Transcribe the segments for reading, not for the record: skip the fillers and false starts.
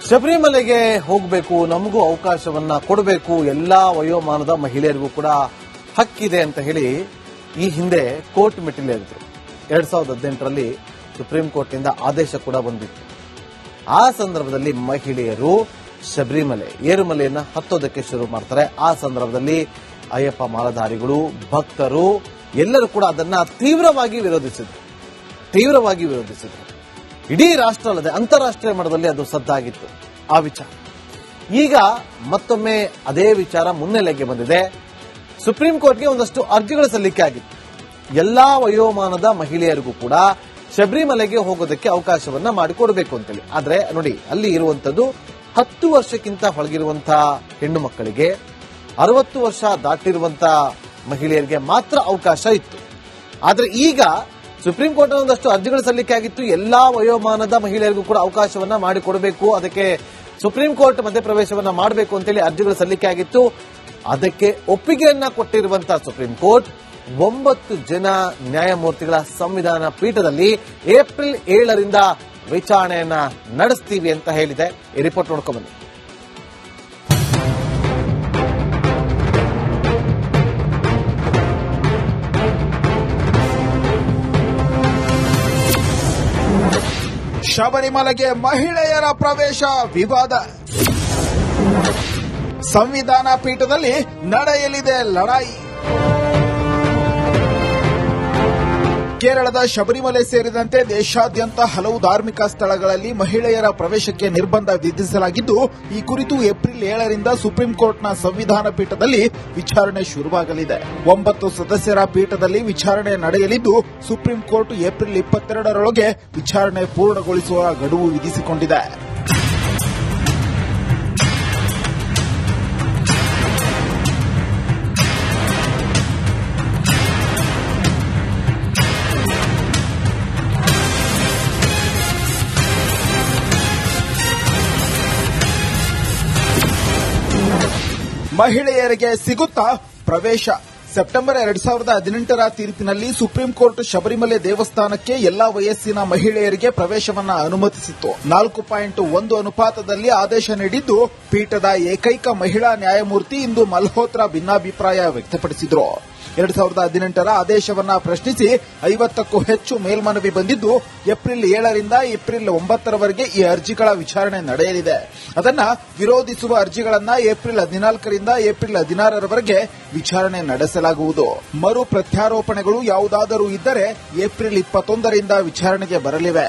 ಶಬರಿಮಲೆಗೆ ಹೋಗಬೇಕು, ನಮಗೂ ಅವಕಾಶವನ್ನ ಕೊಡಬೇಕು, ಎಲ್ಲಾ ವಯೋಮಾನದ ಮಹಿಳೆಯರಿಗೂ ಕೂಡ ಹಕ್ಕಿದೆ ಅಂತ ಹೇಳಿ ಈ ಹಿಂದೆ ಕೋರ್ಟ್ ಮೆಟ್ಟಿಲೇರಿದ್ರು. 2018ರಲ್ಲಿ ಸುಪ್ರೀಂ ಕೋರ್ಟ್ನಿಂದ ಆದೇಶ ಕೂಡ ಬಂದಿತ್ತು. ಆ ಸಂದರ್ಭದಲ್ಲಿ ಮಹಿಳೆಯರು ಶಬರಿಮಲೆ ಏರುಮಲೆಯನ್ನ ಹತ್ತೋದಕ್ಕೆ ಶುರು ಮಾಡ್ತಾರೆ. ಆ ಸಂದರ್ಭದಲ್ಲಿ ಅಯ್ಯಪ್ಪ ಮಾಲಾಧಾರಿಗಳು, ಭಕ್ತರು ಎಲ್ಲರೂ ಕೂಡ ಅದನ್ನ ತೀವ್ರವಾಗಿ ವಿರೋಧಿಸಿದ್ರು. ಇಡೀ ರಾಷ್ಟ್ರ ಅಲ್ಲದೆ ಅಂತಾರಾಷ್ಟ್ರೀಯ ಮಟ್ಟದಲ್ಲಿ ಅದು ಸದ್ದಾಗಿತ್ತು ಆ ವಿಚಾರ. ಈಗ ಮತ್ತೊಮ್ಮೆ ಅದೇ ವಿಚಾರ ಮುನ್ನೆಲೆಗೆ ಬಂದಿದೆ. ಸುಪ್ರೀಂ ಕೋರ್ಟ್ಗೆ ಒಂದಷ್ಟು ಅರ್ಜಿಗಳ ಸಲ್ಲಿಕೆ ಆಗಿತ್ತು. ಎಲ್ಲಾ ವಯೋಮಾನದ ಮಹಿಳೆಯರಿಗೂ ಕೂಡ ಶಬರಿಮಲೆಗೆ ಹೋಗೋದಕ್ಕೆ ಅವಕಾಶವನ್ನ ಮಾಡಿಕೊಡಬೇಕು ಅಂತೇಳಿ. ಆದ್ರೆ ನೋಡಿ, ಅಲ್ಲಿ ಇರುವಂತದ್ದು 10 ವರ್ಷಕ್ಕಿಂತ ಒಳಗಿರುವಂತಹ ಹೆಣ್ಣು ಮಕ್ಕಳಿಗೆ, 60 ವರ್ಷ ದಾಟಿರುವಂತಹ ಮಹಿಳೆಯರಿಗೆ ಮಾತ್ರ ಅವಕಾಶ ಇತ್ತು. ಆದ್ರೆ ಈಗ ಸುಪ್ರೀಂ ಕೋರ್ಟ್ ಒಂದಷ್ಟು ಅರ್ಜಿಗಳು ಸಲ್ಲಿಕೆ ಆಗಿತ್ತು. ಎಲ್ಲಾ ವಯೋಮಾನದ ಮಹಿಳೆಯರಿಗೂ ಕೂಡ ಅವಕಾಶವನ್ನ ಮಾಡಿಕೊಡಬೇಕು, ಅದಕ್ಕೆ ಸುಪ್ರೀಂ ಕೋರ್ಟ್ ಮಧ್ಯಪ್ರವೇಶವನ್ನ ಮಾಡಬೇಕು ಅಂತೇಳಿ ಅರ್ಜಿಗಳು ಸಲ್ಲಿಕೆ ಆಗಿತ್ತು. ಅದಕ್ಕೆ ಒಪ್ಪಿಗೆಯನ್ನ ಕೊಟ್ಟಿರುವಂತಹ ಸುಪ್ರೀಂ ಕೋರ್ಟ್ 9 ಜನ ನ್ಯಾಯಮೂರ್ತಿಗಳ ಸಂವಿಧಾನ ಪೀಠದಲ್ಲಿ ಏಪ್ರಿಲ್ 7ರಿಂದ ವಿಚಾರಣೆಯನ್ನ ನಡೆಸ್ತೀವಿ ಅಂತ ಹೇಳಿದೆ. ಈ ರಿಪೋರ್ಟ್ ನೋಡ್ಕೊಂಡ್ಬನ್ನಿ. ಶಬರಿಮಲೆಗೆ ಮಹಿಳೆಯರ ಪ್ರವೇಶ ವಿವಾದ. ಸಂವಿಧಾನ ಪೀಠದಲ್ಲಿ ನಡೆಯಲಿದೆ ಲಢಾಯಿ. ಕೇರಳದ ಶಬರಿಮಲೆ ಸೇರಿದಂತೆ ದೇಶಾದ್ಯಂತ ಹಲವು ಧಾರ್ಮಿಕ ಸ್ಥಳಗಳಲ್ಲಿ ಮಹಿಳೆಯರ ಪ್ರವೇಶಕ್ಕೆ ನಿರ್ಬಂಧ ವಿಧಿಸಲಾಗಿದ್ದು, ಈ ಕುರಿತು ಏಪ್ರಿಲ್ 7ರಿಂದ ಸುಪ್ರೀಂ ಕೋರ್ಟ್ನ ಸಂವಿಧಾನ ಪೀಠದಲ್ಲಿ ವಿಚಾರಣೆ ಶುರುವಾಗಲಿದೆ. 9 ಸದಸ್ಯರ ಪೀಠದಲ್ಲಿ ವಿಚಾರಣೆ ನಡೆಯಲಿದ್ದು, ಸುಪ್ರೀಂ ಕೋರ್ಟ್ ಏಪ್ರಿಲ್ 22ರೊಳಗೆ ವಿಚಾರಣೆ ಪೂರ್ಣಗೊಳಿಸುವ ಗಡುವು ವಿಧಿಸಿಕೊಂಡಿದೆ. ಮಹಿಳೆಯರಿಗೆ ಸಿಗುತ್ತಾ ಪ್ರವೇಶ? ಸೆಪ್ಟೆಂಬರ್ 2018ರ ತೀರ್ಪಿನಲ್ಲಿ ಸುಪ್ರೀಂ ಕೋರ್ಟ್ ಶಬರಿಮಲೆ ದೇವಸ್ಥಾನಕ್ಕೆ ಎಲ್ಲಾ ವಯಸ್ಸಿನ ಮಹಿಳೆಯರಿಗೆ ಪ್ರವೇಶವನ್ನ ಅನುಮತಿಸಿತ್ತು. 4.1 ಅನುಪಾತದಲ್ಲಿ ಆದೇಶ ನೀಡಿದ್ದು, ಪೀಠದ ಏಕೈಕ ಮಹಿಳಾ ನ್ಯಾಯಮೂರ್ತಿ ಇಂದು ಮಲ್ಹೋತ್ರಾ ಭಿನ್ನಾಭಿಪ್ರಾಯ ವ್ಯಕ್ತಪಡಿಸಿದರು. 2018ರ ಆದೇಶವನ್ನ ಪ್ರಶ್ನಿಸಿ 50ಕ್ಕೂ ಹೆಚ್ಚು ಮೇಲ್ಮನವಿ ಬಂದಿದ್ದು, ಏಪ್ರಿಲ್ 7ರಿಂದ ಏಪ್ರಿಲ್ 9ರವರೆಗೆ ಈ ಅರ್ಜಿಗಳ ವಿಚಾರಣೆ ನಡೆಯಲಿದೆ. ಅದನ್ನ ವಿರೋಧಿಸುವ ಅರ್ಜಿಗಳನ್ನ ಏಪ್ರಿಲ್ 14ರಿಂದ ಏಪ್ರಿಲ್ 16ರವರೆಗೆ ವಿಚಾರಣೆ ನಡೆಸಲಾಗುವುದು. ಮರು ಪ್ರತ್ಯಾರೋಪಣೆಗಳು ಯಾವುದಾದರೂ ಇದ್ದರೆ ಏಪ್ರಿಲ್ 21ರಿಂದ ವಿಚಾರಣೆಗೆ ಬರಲಿವೆ.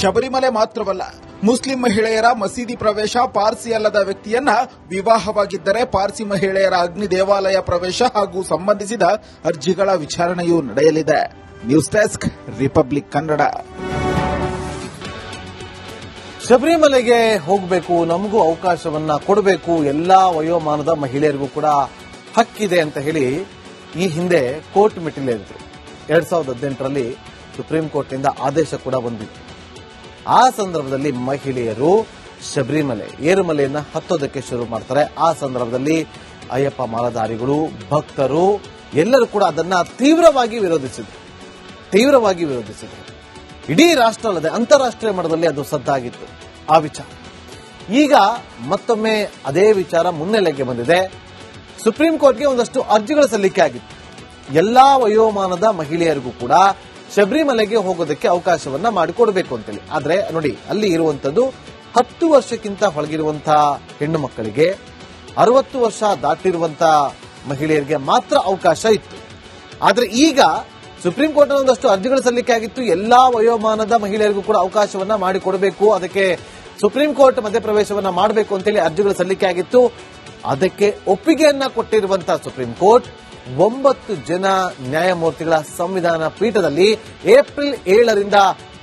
ಶಬರಿಮಲೆ ಮಾತ್ರವಲ್ಲ, ಮುಸ್ಲಿಂ ಮಹಿಳೆಯರ ಮಸೀದಿ ಪ್ರವೇಶ, ಪಾರ್ಸಿ ಅಲ್ಲದ ವ್ಯಕ್ತಿಯನ್ನ ವಿವಾಹವಾಗಿದ್ದರೆ ಪಾರ್ಸಿ ಮಹಿಳೆಯರ ಅಗ್ನಿ ದೇವಾಲಯ ಪ್ರವೇಶ ಹಾಗೂ ಸಂಬಂಧಿಸಿದ ಅರ್ಜಿಗಳ ವಿಚಾರಣೆಯೂ ನಡೆಯಲಿದೆ. News desk, republic Kannada. ಶಬರಿಮಲೆಗೆ ಹೋಗಬೇಕು, ನಮಗೂ ಅವಕಾಶವನ್ನ ಕೊಡಬೇಕು, ಎಲ್ಲಾ ವಯೋಮಾನದ ಮಹಿಳೆಯರಿಗೂ ಕೂಡ ಹಕ್ಕಿದೆ ಅಂತ ಹೇಳಿ ಈ ಹಿಂದೆ ಕೋರ್ಟ್ ಮೆಟ್ಟಿಲೇರಿದ್ರು. 2018ರಲ್ಲಿ ಸುಪ್ರೀಂ ಕೋರ್ಟ್ನಿಂದ ಆದೇಶ ಕೂಡ ಬಂದಿತ್ತು. ಆ ಸಂದರ್ಭದಲ್ಲಿ ಮಹಿಳೆಯರು ಶಬರಿಮಲೆ ಏರುಮಲೆಯನ್ನ ಹತ್ತೋದಕ್ಕೆ ಶುರು ಮಾಡ್ತಾರೆ. ಆ ಸಂದರ್ಭದಲ್ಲಿ ಅಯ್ಯಪ್ಪ ಮಾಲಾಧಾರಿಗಳು, ಭಕ್ತರು ಎಲ್ಲರೂ ಕೂಡ ಅದನ್ನ ತೀವ್ರವಾಗಿ ವಿರೋಧಿಸಿದ್ರು. ಇಡೀ ರಾಷ್ಟ್ರ ಅಲ್ಲದೆ ಅಂತಾರಾಷ್ಟ್ರೀಯ ಮಟ್ಟದಲ್ಲಿ ಅದು ಸದ್ದಾಗಿತ್ತು ಆ ವಿಚಾರ. ಈಗ ಮತ್ತೊಮ್ಮೆ ಅದೇ ವಿಚಾರ ಮುನ್ನೆಲೆಗೆ ಬಂದಿದೆ. ಸುಪ್ರೀಂ ಕೋರ್ಟ್ಗೆ ಒಂದಷ್ಟು ಅರ್ಜಿಗಳ ಸಲ್ಲಿಕೆ ಆಗಿತ್ತು. ಎಲ್ಲಾ ವಯೋಮಾನದ ಮಹಿಳೆಯರಿಗೂ ಕೂಡ ಶಬರಿಮಲೆಗೆ ಹೋಗೋದಕ್ಕೆ ಅವಕಾಶವನ್ನ ಮಾಡಿಕೊಡಬೇಕು ಅಂತೇಳಿ. ಆದ್ರೆ ನೋಡಿ, ಅಲ್ಲಿ ಇರುವಂತದ್ದು 10 ವರ್ಷಕ್ಕಿಂತ ಒಳಗಿರುವಂತಹ ಹೆಣ್ಣು ಮಕ್ಕಳಿಗೆ, 60 ವರ್ಷ ದಾಟಿರುವಂತಹ ಮಹಿಳೆಯರಿಗೆ ಮಾತ್ರ ಅವಕಾಶ ಇತ್ತು. ಆದ್ರೆ ಈಗ ಸುಪ್ರೀಂ ಕೋರ್ಟ್ ಒಂದಷ್ಟು ಅರ್ಜಿಗಳು ಸಲ್ಲಿಕೆ ಆಗಿತ್ತು. ಎಲ್ಲಾ ವಯೋಮಾನದ ಮಹಿಳೆಯರಿಗೂ ಕೂಡ ಅವಕಾಶವನ್ನ ಮಾಡಿಕೊಡಬೇಕು, ಅದಕ್ಕೆ ಸುಪ್ರೀಂ ಕೋರ್ಟ್ ಮಧ್ಯಪ್ರವೇಶವನ್ನ ಮಾಡಬೇಕು ಅಂತೇಳಿ ಅರ್ಜಿಗಳು ಸಲ್ಲಿಕೆ ಆಗಿತ್ತು. ಅದಕ್ಕೆ ಒಪ್ಪಿಗೆಯನ್ನ ಕೊಟ್ಟಿರುವಂತಹ ಸುಪ್ರೀಂ ಕೋರ್ಟ್ 9 ಜನ ನ್ಯಾಯಮೂರ್ತಿಗಳ ಸಂವಿಧಾನ ಪೀಠದಲ್ಲಿ ಏಪ್ರಿಲ್ 7ರಿಂದ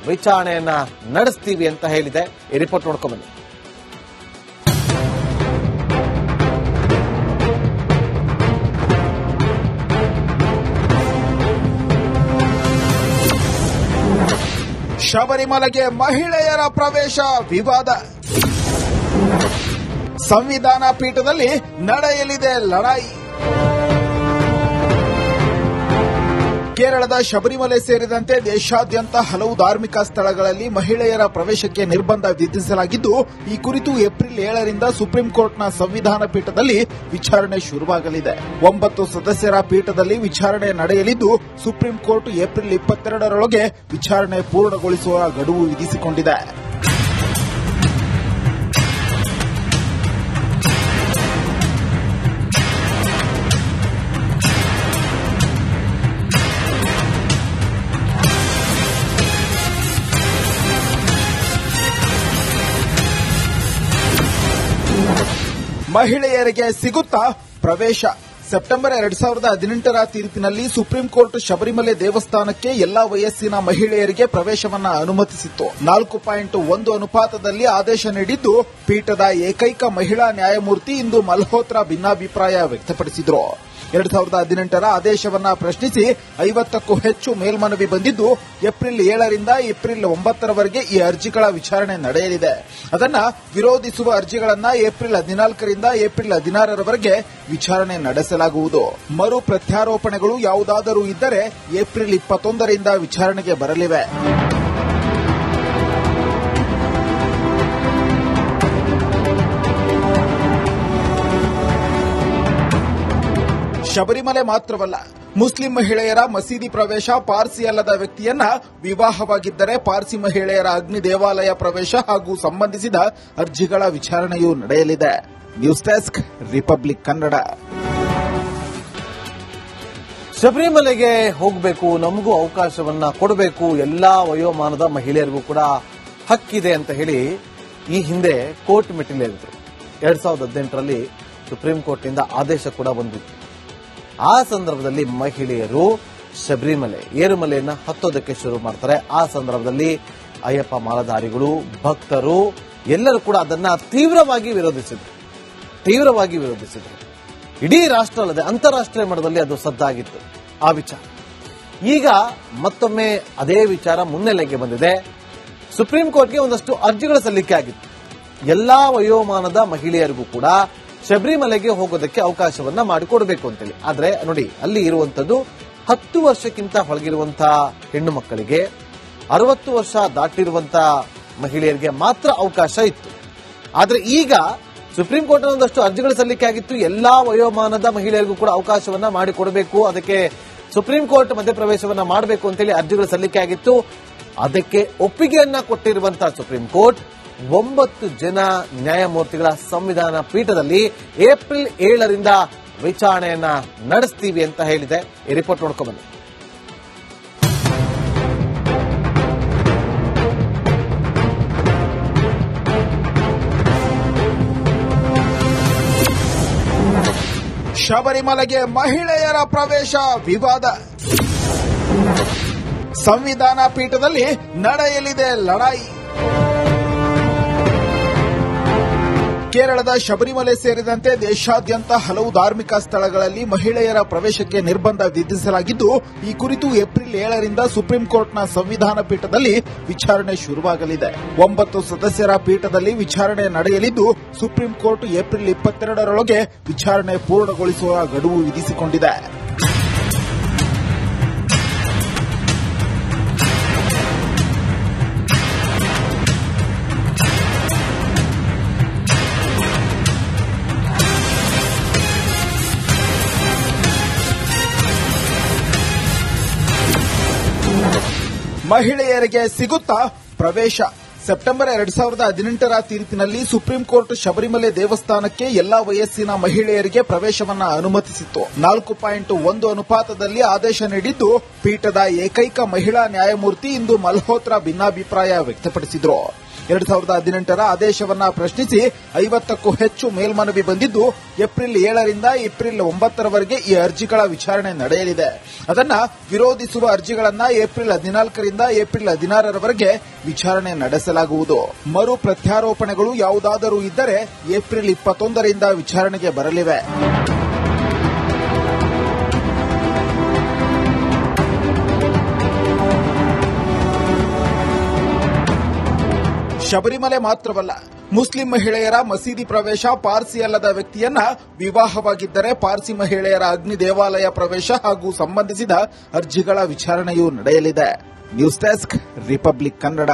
ವಿಚಾರಣೆಯನ್ನ ನಡೆಸ್ತೀವಿ ಅಂತ ಹೇಳಿದೆ. ಈ ರಿಪೋರ್ಟ್ ನೋಡ್ಕೊಂಡ್ಬನ್ನಿ. ಶಬರಿಮಲೆಗೆ ಮಹಿಳೆಯರ ಪ್ರವೇಶ ವಿವಾದ. ಸಂವಿಧಾನ ಪೀಠದಲ್ಲಿ ನಡೆಯಲಿದೆ ಲಢಾಯಿ. ಕೇರಳದ ಶಬರಿಮಲೆ ಸೇರಿದಂತೆ ದೇಶಾದ್ಯಂತ ಹಲವು ಧಾರ್ಮಿಕ ಸ್ಥಳಗಳಲ್ಲಿ ಮಹಿಳೆಯರ ಪ್ರವೇಶಕ್ಕೆ ನಿರ್ಬಂಧ ವಿಧಿಸಲಾಗಿದ್ದು, ಈ ಕುರಿತು ಏಪ್ರಿಲ್ 7ರಿಂದ ಸುಪ್ರೀಂ ಕೋರ್ಟ್ನ ಸಂವಿಧಾನ ಪೀಠದಲ್ಲಿ ವಿಚಾರಣೆ ಶುರುವಾಗಲಿದೆ. 9 ಸದಸ್ಯರ ಪೀಠದಲ್ಲಿ ವಿಚಾರಣೆ ನಡೆಯಲಿದ್ದು, ಸುಪ್ರೀಂ ಕೋರ್ಟ್ ಏಪ್ರಿಲ್ 22ರೊಳಗೆ ವಿಚಾರಣೆ ಪೂರ್ಣಗೊಳಿಸುವ ಗಡುವು ವಿಧಿಸಿಕೊಂಡಿದೆ. ಮಹಿಳೆಯರಿಗೆ ಸಿಗುತ್ತಾ ಪ್ರವೇಶ? ಸೆಪ್ಟೆಂಬರ್ 2018ರ ತೀರ್ಪಿನಲ್ಲಿ ಸುಪ್ರೀಂ ಕೋರ್ಟ್ ಶಬರಿಮಲೆ ದೇವಸ್ಥಾನಕ್ಕೆ ಎಲ್ಲಾ ವಯಸ್ಸಿನ ಮಹಿಳೆಯರಿಗೆ ಪ್ರವೇಶವನ್ನ ಅನುಮತಿಸಿತ್ತು. 4.1 ಅನುಪಾತದಲ್ಲಿ ಆದೇಶ ನೀಡಿದ್ದು, ಪೀಠದ ಏಕೈಕ ಮಹಿಳಾ ನ್ಯಾಯಮೂರ್ತಿ ಇಂದು ಮಲ್ಹೋತ್ರಾ ಭಿನ್ನಾಭಿಪ್ರಾಯ ವ್ಯಕ್ತಪಡಿಸಿದರು. 2018ರ ಆದೇಶವನ್ನ ಪ್ರಶ್ನಿಸಿ 50ಕ್ಕೂ ಹೆಚ್ಚು ಮೇಲ್ಮನವಿ ಬಂದಿದ್ದು, ಏಪ್ರಿಲ್ 7ರಿಂದ ಏಪ್ರಿಲ್ 9ರವರೆಗೆ ಈ ಅರ್ಜಿಗಳ ವಿಚಾರಣೆ ನಡೆಯಲಿದೆ. ಅದನ್ನ ವಿರೋಧಿಸುವ ಅರ್ಜಿಗಳನ್ನ ಏಪ್ರಿಲ್ 14ರಿಂದ ಏಪ್ರಿಲ್ 16ರವರೆಗೆ ವಿಚಾರಣೆ ನಡೆಸಲಾಗುವುದು. ಮರು ಪ್ರತ್ಯಾರೋಪಣೆಗಳು ಯಾವುದಾದರೂ ಇದ್ದರೆ ಏಪ್ರಿಲ್ 21ರಿಂದ ವಿಚಾರಣೆಗೆ ಬರಲಿವೆ. ಶಬರಿಮಲೆ ಮಾತ್ರವಲ್ಲ, ಮುಸ್ಲಿಂ ಮಹಿಳೆಯರ ಮಸೀದಿ ಪ್ರವೇಶ, ಪಾರ್ಸಿ ಅಲ್ಲದ ವ್ಯಕ್ತಿಯನ್ನ ವಿವಾಹವಾಗಿದ್ದರೆ ಪಾರ್ಸಿ ಮಹಿಳೆಯರ ಅಗ್ನಿ ದೇವಾಲಯ ಪ್ರವೇಶ ಹಾಗೂ ಸಂಬಂಧಿಸಿದ ಅರ್ಜಿಗಳ ವಿಚಾರಣೆಯೂ ನಡೆಯಲಿದೆ. News desk, republic Kannada. ಶಬರಿಮಲೆಗೆ ಹೋಗಬೇಕು, ನಮಗೂ ಅವಕಾಶವನ್ನ ಕೊಡಬೇಕು, ಎಲ್ಲಾ ವಯೋಮಾನದ ಮಹಿಳೆಯರಿಗೂ ಕೂಡ ಹಕ್ಕಿದೆ ಅಂತ ಹೇಳಿ ಈ ಹಿಂದೆ ಕೋರ್ಟ್ ಮೆಟ್ಟಿಲೇರಿದ್ರು. 2018ರಲ್ಲಿ ಸುಪ್ರೀಂ ಕೋರ್ಟ್ನಿಂದ ಆದೇಶ ಕೂಡ ಬಂದಿತ್ತು. ಆ ಸಂದರ್ಭದಲ್ಲಿ ಮಹಿಳೆಯರು ಶಬರಿಮಲೆ ಏರುಮಲೆಯನ್ನ ಹತ್ತೋದಕ್ಕೆ ಶುರು ಮಾಡ್ತಾರೆ. ಆ ಸಂದರ್ಭದಲ್ಲಿ ಅಯ್ಯಪ್ಪ ಮಾಲಾಧಾರಿಗಳು, ಭಕ್ತರು ಎಲ್ಲರೂ ಕೂಡ ಅದನ್ನ ತೀವ್ರವಾಗಿ ವಿರೋಧಿಸಿದ್ರು. ಇಡೀ ರಾಷ್ಟ್ರ ಅಲ್ಲದೆ ಅಂತಾರಾಷ್ಟ್ರೀಯ ಮಟ್ಟದಲ್ಲಿ ಅದು ಸದ್ದಾಗಿತ್ತು ಆ ವಿಚಾರ. ಈಗ ಮತ್ತೊಮ್ಮೆ ಅದೇ ವಿಚಾರ ಮುನ್ನೆಲೆಗೆ ಬಂದಿದೆ. ಸುಪ್ರೀಂ ಕೋರ್ಟ್ಗೆ ಒಂದಷ್ಟು ಅರ್ಜಿಗಳ ಸಲ್ಲಿಕೆ ಆಗಿತ್ತು. ಎಲ್ಲಾ ವಯೋಮಾನದ ಮಹಿಳೆಯರಿಗೂ ಕೂಡ ಶಬರಿಮಲೆಗೆ ಹೋಗೋದಕ್ಕೆ ಅವಕಾಶವನ್ನ ಮಾಡಿಕೊಡಬೇಕು ಅಂತೇಳಿ. ಆದ್ರೆ ನೋಡಿ, ಅಲ್ಲಿ ಇರುವಂತದ್ದು 10 ವರ್ಷಕ್ಕಿಂತ ಒಳಗಿರುವಂತಹ ಹೆಣ್ಣು ಮಕ್ಕಳಿಗೆ, 60 ವರ್ಷ ದಾಟಿರುವಂತಹ ಮಹಿಳೆಯರಿಗೆ ಮಾತ್ರ ಅವಕಾಶ ಇತ್ತು. ಆದ್ರೆ ಈಗ ಸುಪ್ರೀಂ ಕೋರ್ಟ್ ಒಂದಷ್ಟು ಅರ್ಜಿಗಳ ಸಲ್ಲಿಕೆ ಆಗಿತ್ತು. ಎಲ್ಲಾ ವಯೋಮಾನದ ಮಹಿಳೆಯರಿಗೂ ಕೂಡ ಅವಕಾಶವನ್ನ ಮಾಡಿಕೊಡಬೇಕು, ಅದಕ್ಕೆ ಸುಪ್ರೀಂ ಕೋರ್ಟ್ ಮಧ್ಯಪ್ರವೇಶವನ್ನ ಮಾಡಬೇಕು ಅಂತೇಳಿ ಅರ್ಜಿಗಳ ಸಲ್ಲಿಕೆ ಆಗಿತ್ತು. ಅದಕ್ಕೆ ಒಪ್ಪಿಗೆಯನ್ನ ಕೊಟ್ಟಿರುವಂತಹ ಸುಪ್ರೀಂ ಕೋರ್ಟ್ 9 ಜನ ನ್ಯಾಯಮೂರ್ತಿಗಳ ಸಂವಿಧಾನ ಪೀಠದಲ್ಲಿ ಏಪ್ರಿಲ್ 7ರಿಂದ ವಿಚಾರಣೆಯನ್ನ ನಡೆಸ್ತೀವಿ ಅಂತ ಹೇಳಿದೆ. ಈ ರಿಪೋರ್ಟ್ ನೋಡ್ಕೊಂಡ್ಬನ್ನಿ. ಶಬರಿಮಲೆಗೆ ಮಹಿಳೆಯರ ಪ್ರವೇಶ ವಿವಾದ. ಸಂವಿಧಾನ ಪೀಠದಲ್ಲಿ ನಡೆಯಲಿದೆ ಲಡಾಯಿ. ಕೇರಳದ ಶಬರಿಮಲೆ ಸೇರಿದಂತೆ ದೇಶಾದ್ಯಂತ ಹಲವು ಧಾರ್ಮಿಕ ಸ್ಥಳಗಳಲ್ಲಿ ಮಹಿಳೆಯರ ಪ್ರವೇಶಕ್ಕೆ ನಿರ್ಬಂಧ ವಿಧಿಸಲಾಗಿದ್ದು, ಈ ಕುರಿತು ಏಪ್ರಿಲ್ 7ರಿಂದ ಸುಪ್ರೀಂ ಕೋರ್ಟ್ನ ಸಂವಿಧಾನ ಪೀಠದಲ್ಲಿ ವಿಚಾರಣೆ ಶುರುವಾಗಲಿದೆ. 9 ಸದಸ್ಯರ ಪೀಠದಲ್ಲಿ ವಿಚಾರಣೆ ನಡೆಯಲಿದ್ದು, ಸುಪ್ರೀಂ ಕೋರ್ಟ್ ಏಪ್ರಿಲ್ 22ರೊಳಗೆ ವಿಚಾರಣೆ ಪೂರ್ಣಗೊಳಿಸುವ ಗಡುವು ವಿಧಿಸಿಕೊಂಡಿದೆ. ಮಹಿಳೆಯರಿಗೆ ಸಿಗುತ್ತಾ ಪ್ರವೇಶ? ಸೆಪ್ಟೆಂಬರ್ 2018ರ ತೀರ್ಪಿನಲ್ಲಿ ಸುಪ್ರೀಂ ಕೋರ್ಟ್ ಶಬರಿಮಲೆ ದೇವಸ್ಥಾನಕ್ಕೆ ಎಲ್ಲಾ ವಯಸ್ಸಿನ ಮಹಿಳೆಯರಿಗೆ ಪ್ರವೇಶವನ್ನ ಅನುಮತಿಸಿತ್ತು. 4.1 ಅನುಪಾತದಲ್ಲಿ ಆದೇಶ ನೀಡಿದ್ದು, ಪೀಠದ ಏಕೈಕ ಮಹಿಳಾ ನ್ಯಾಯಮೂರ್ತಿ ಇಂದು ಮಲ್ಹೋತ್ರಾ ಭಿನ್ನಾಭಿಪ್ರಾಯ ವ್ಯಕ್ತಪಡಿಸಿದರು. 2018ರ ಆದೇಶವನ್ನ ಪ್ರಶ್ನಿಸಿ 50ಕ್ಕೂ ಹೆಚ್ಚು ಮೇಲ್ಮನವಿ ಬಂದಿದ್ದು, ಏಪ್ರಿಲ್ 7ರಿಂದ ಏಪ್ರಿಲ್ 9ರವರೆಗೆ ಈ ಅರ್ಜಿಗಳ ವಿಚಾರಣೆ ನಡೆಯಲಿದೆ. ಅದನ್ನ ವಿರೋಧಿಸುವ ಅರ್ಜಿಗಳನ್ನ ಏಪ್ರಿಲ್ 14ರಿಂದ ಏಪ್ರಿಲ್ 16ರವರೆಗೆ ವಿಚಾರಣೆ ನಡೆಸಲಾಗುವುದು. ಮರು ಪ್ರತ್ಯಾರೋಪಣೆಗಳು ಯಾವುದಾದರೂ ಇದ್ದರೆ ಏಪ್ರಿಲ್ 21ರಿಂದ ವಿಚಾರಣೆಗೆ ಬರಲಿವೆ. ಶಬರಿಮಲೆ ಮಾತ್ರವಲ್ಲ, ಮುಸ್ಲಿಂ ಮಹಿಳೆಯರ ಮಸೀದಿ ಪ್ರವೇಶ, ಪಾರ್ಸಿ ಅಲ್ಲದ ವ್ಯಕ್ತಿಯನ್ನ ವಿವಾಹವಾಗಿದ್ದರೆ ಪಾರ್ಸಿ ಮಹಿಳೆಯರ ಅಗ್ನಿ ದೇವಾಲಯ ಪ್ರವೇಶ ಹಾಗೂ ಸಂಬಂಧಿಸಿದ ಅರ್ಜಿಗಳ ವಿಚಾರಣೆಯೂ ನಡೆಯಲಿದೆ. News desk, republic Kannada.